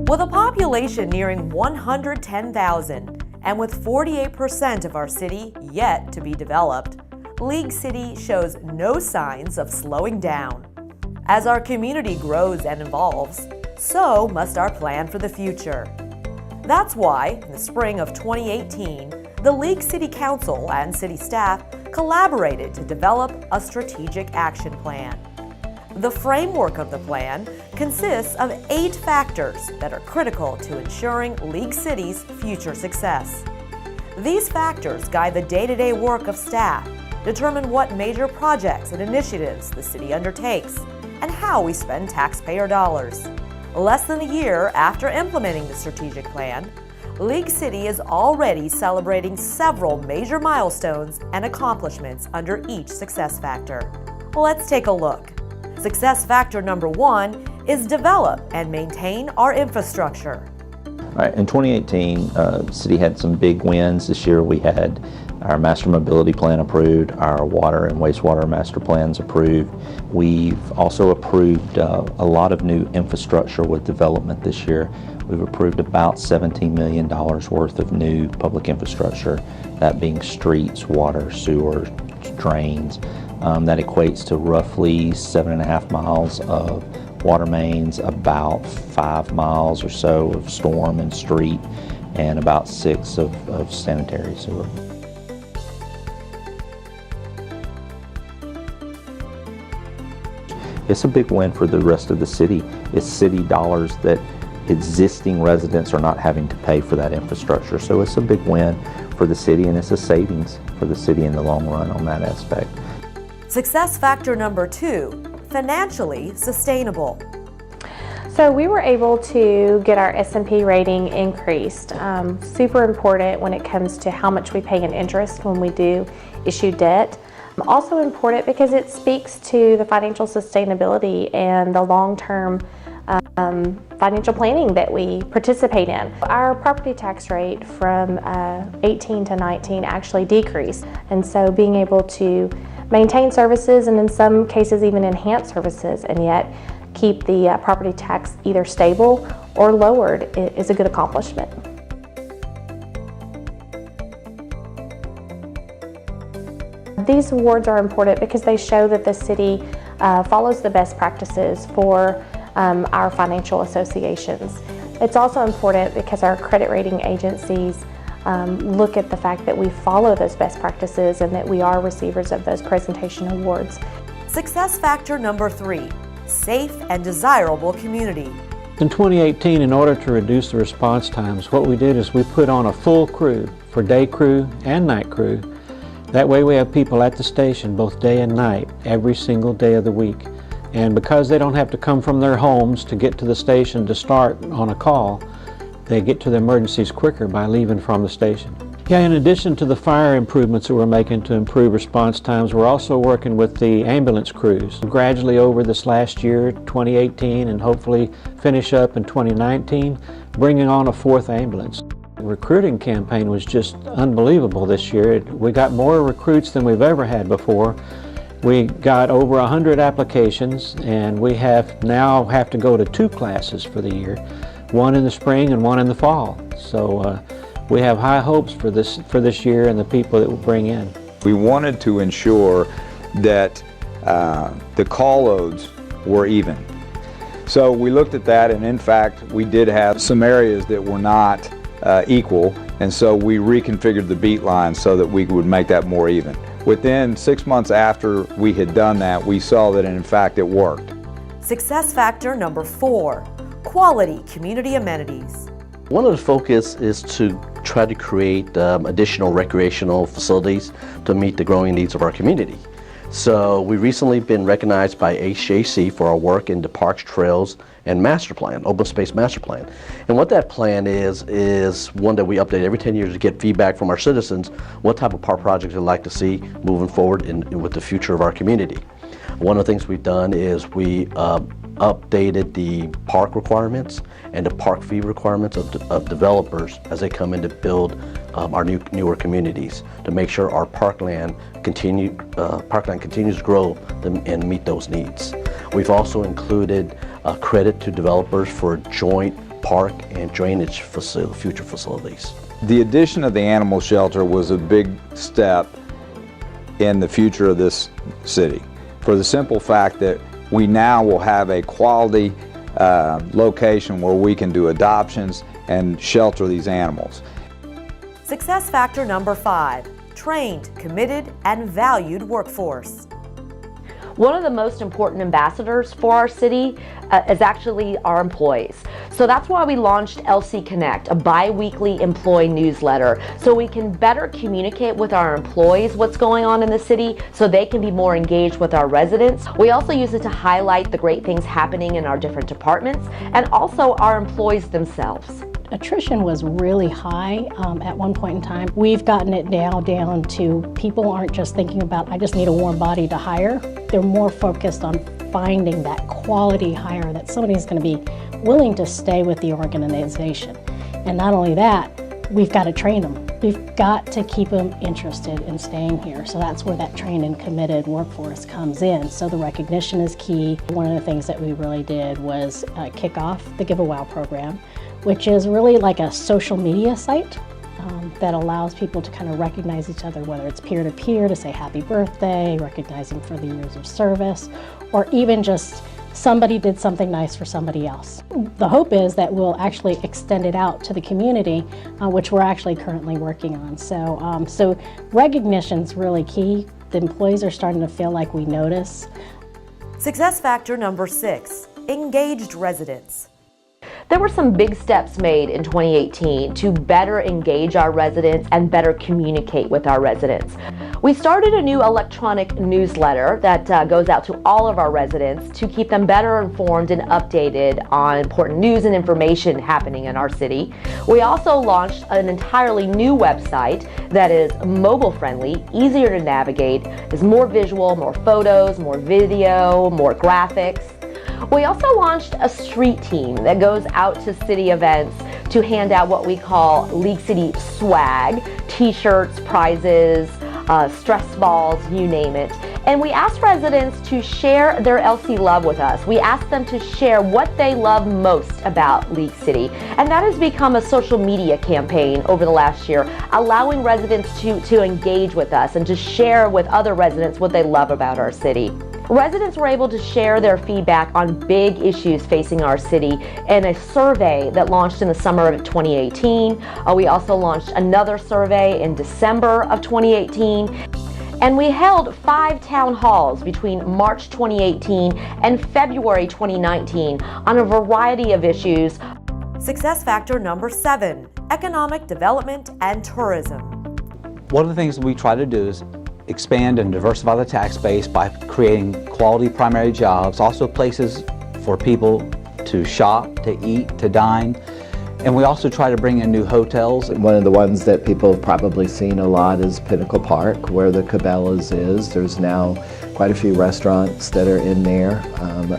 With a population nearing 110,000 and with 48% of our city yet to be developed, League City shows no signs of slowing down. As our community grows and evolves, so must our plan for the future. That's why, in the spring of 2018, the League City Council and city staff collaborated to develop a strategic action plan. The framework of the plan consists of 8 factors that are critical to ensuring League City's future success. These factors guide the day-to-day work of staff, determine what major projects and initiatives the city undertakes, and how we spend taxpayer dollars. Less than a year after implementing the strategic plan, League City is already celebrating several major milestones and accomplishments under each success factor. Let's take a look. Success factor number 1 is develop and maintain our infrastructure. All right, in 2018, the city had some big wins. This year we had our master mobility plan approved, our water and wastewater master plans approved. We've also approved a lot of new infrastructure with development this year. We've approved about $17 million worth of new public infrastructure, that being streets, water, sewer, drains. That equates to roughly 7.5 miles of water mains, about 5 miles or so of storm and street, and about 6 of sanitary sewer. It's a big win for the rest of the city. It's city dollars that existing residents are not having to pay for that infrastructure. So it's a big win for the city, and it's a savings for the city in the long run on that aspect. Success factor number 2, financially sustainable. So we were able to get our S&P rating increased. Super important when it comes to how much we pay in interest when we do issue debt. Also important because it speaks to the financial sustainability and the long-term financial planning that we participate in. Our property tax rate from 18 to 19 actually decreased, and so being able to maintain services and in some cases even enhance services and yet keep the property tax either stable or lowered is a good accomplishment. These awards are important because they show that the city follows the best practices for our financial associations. It's also important because our credit rating agencies look at the fact that we follow those best practices and that we are receivers of those presentation awards. Success factor number 3, safe and desirable community. In 2018, in order to reduce the response times, what we did is we put on a full crew for day crew and night crew. That way we have people at the station both day and night, every single day of the week. And because they don't have to come from their homes to get to the station to start on a call, they get to the emergencies quicker by leaving from the station. Yeah, in addition to the fire improvements that we're making to improve response times, we're also working with the ambulance crews. Gradually over this last year, 2018, and hopefully finish up in 2019, bringing on a 4th ambulance. The recruiting campaign was just unbelievable this year. We got more recruits than we've ever had before. We got over 100 applications, and we now have to go to 2 classes for the year, one in the spring and one in the fall. So we have high hopes for this year and the people that we'll bring in. We wanted to ensure that the call loads were even. So we looked at that, and in fact we did have some areas that were not equal, and so we reconfigured the beat line so that we would make that more even. Within 6 months after we had done that, we saw that in fact it worked. Success factor number 4, quality community amenities. One of the focus is to try to create additional recreational facilities to meet the growing needs of our community. So we've recently been recognized by HJC for our work in the Parks, Trails, and Master Plan, Open Space Master Plan. And what that plan is one that we update every 10 years to get feedback from our citizens, what type of park projects they'd like to see moving forward with the future of our community. One of the things we've done is we updated the park requirements and the park fee requirements of developers as they come in to build our newer communities to make sure our parkland continues to grow and meet those needs. We've also included credit to developers for joint park and drainage future facilities. The addition of the animal shelter was a big step in the future of this city, for the simple fact that we now will have a quality location where we can do adoptions and shelter these animals. Success factor number 5, trained, committed, and valued workforce. One of the most important ambassadors for our city is actually our employees. So that's why we launched LC Connect, a bi-weekly employee newsletter, so we can better communicate with our employees what's going on in the city so they can be more engaged with our residents. We also use it to highlight the great things happening in our different departments and also our employees themselves. Attrition was really high at one point in time. We've gotten it now down to people aren't just thinking about, I just need a warm body to hire. They're more focused on finding that quality hire, that somebody's going to be willing to stay with the organization. And not only that, we've got to train them. We've got to keep them interested in staying here. So that's where that trained and committed workforce comes in. So the recognition is key. One of the things that we really did was kick off the Give a Wow program, which is really like a social media site that allows people to kind of recognize each other, whether it's peer-to-peer to say happy birthday, recognize them for the years of service, or even just somebody did something nice for somebody else. The hope is that we'll actually extend it out to the community, which we're actually currently working on. So recognition's really key. The employees are starting to feel like we notice. Success factor number 6, engaged residents. There were some big steps made in 2018 to better engage our residents and better communicate with our residents. We started a new electronic newsletter that goes out to all of our residents to keep them better informed and updated on important news and information happening in our city. We also launched an entirely new website that is mobile friendly, easier to navigate, is more visual, more photos, more video, more graphics. We also launched a street team that goes out to city events to hand out what we call League City swag, t-shirts, prizes, stress balls, you name it. And we asked residents to share their LC love with us. We asked them to share what they love most about League City. And that has become a social media campaign over the last year, allowing residents to engage with us and to share with other residents what they love about our city. Residents were able to share their feedback on big issues facing our city in a survey that launched in the summer of 2018. We also launched another survey in December of 2018. And we held 5 town halls between March 2018 and February 2019 on a variety of issues. Success factor number 7, economic development and tourism. One of the things that we try to do is expand and diversify the tax base by creating quality primary jobs, also places for people to shop, to eat, to dine. And we also try to bring in new hotels. One of the ones that people have probably seen a lot is Pinnacle Park, where the Cabela's is. There's now quite a few restaurants that are in there.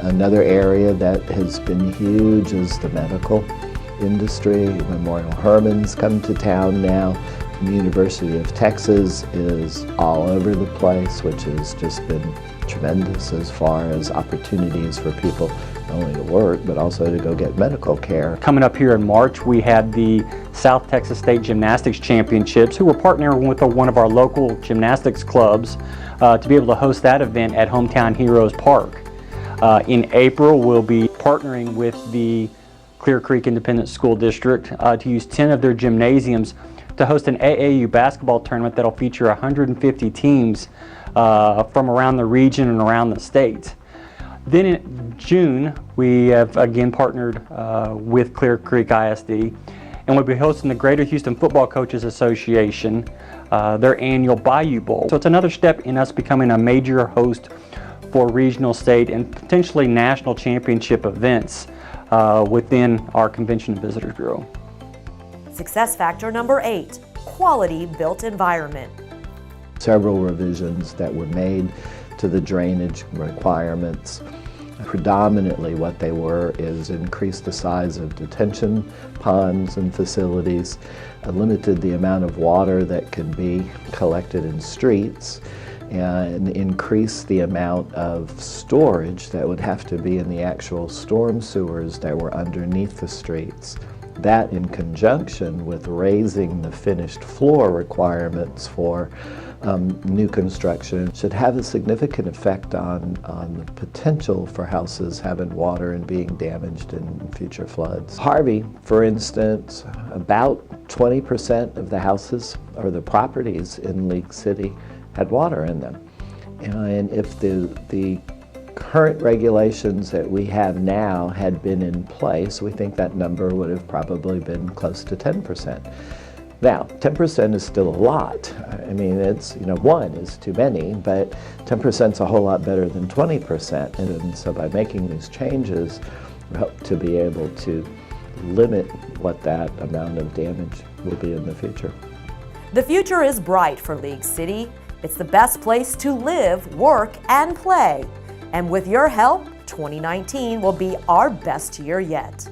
Another area that has been huge is the medical industry. Memorial Hermann's come to town now. The University of Texas is all over the place, which has just been tremendous as far as opportunities for people not only to work, but also to go get medical care. Coming up here in March, we had the South Texas State Gymnastics Championships, who were partnering with one of our local gymnastics clubs to be able to host that event at Hometown Heroes Park. In April, we'll be partnering with the Clear Creek Independent School District to use 10 of their gymnasiums to host an AAU basketball tournament that'll feature 150 teams from around the region and around the state. Then in June, we have again partnered with Clear Creek ISD, and we'll be hosting the Greater Houston Football Coaches Association, their annual Bayou Bowl. So it's another step in us becoming a major host for regional, state, and potentially national championship events within our Convention and Visitors Bureau. Success factor number 8, quality built environment. Several revisions that were made to the drainage requirements. Predominantly what they were is increase the size of detention ponds and facilities, limited the amount of water that can be collected in streets, and increase the amount of storage that would have to be in the actual storm sewers that were underneath the streets. That, in conjunction with raising the finished floor requirements for new construction, should have a significant effect on the potential for houses having water and being damaged in future floods. Harvey, for instance, about 20% of the houses or the properties in League City had water in them. And if the current regulations that we have now had been in place, we think that number would have probably been close to 10%. Now, 10% is still a lot. I mean, it's, one is too many, but 10% is a whole lot better than 20%. And so by making these changes, we hope to be able to limit what that amount of damage will be in the future. The future is bright for League City. It's the best place to live, work, and play. And with your help, 2019 will be our best year yet.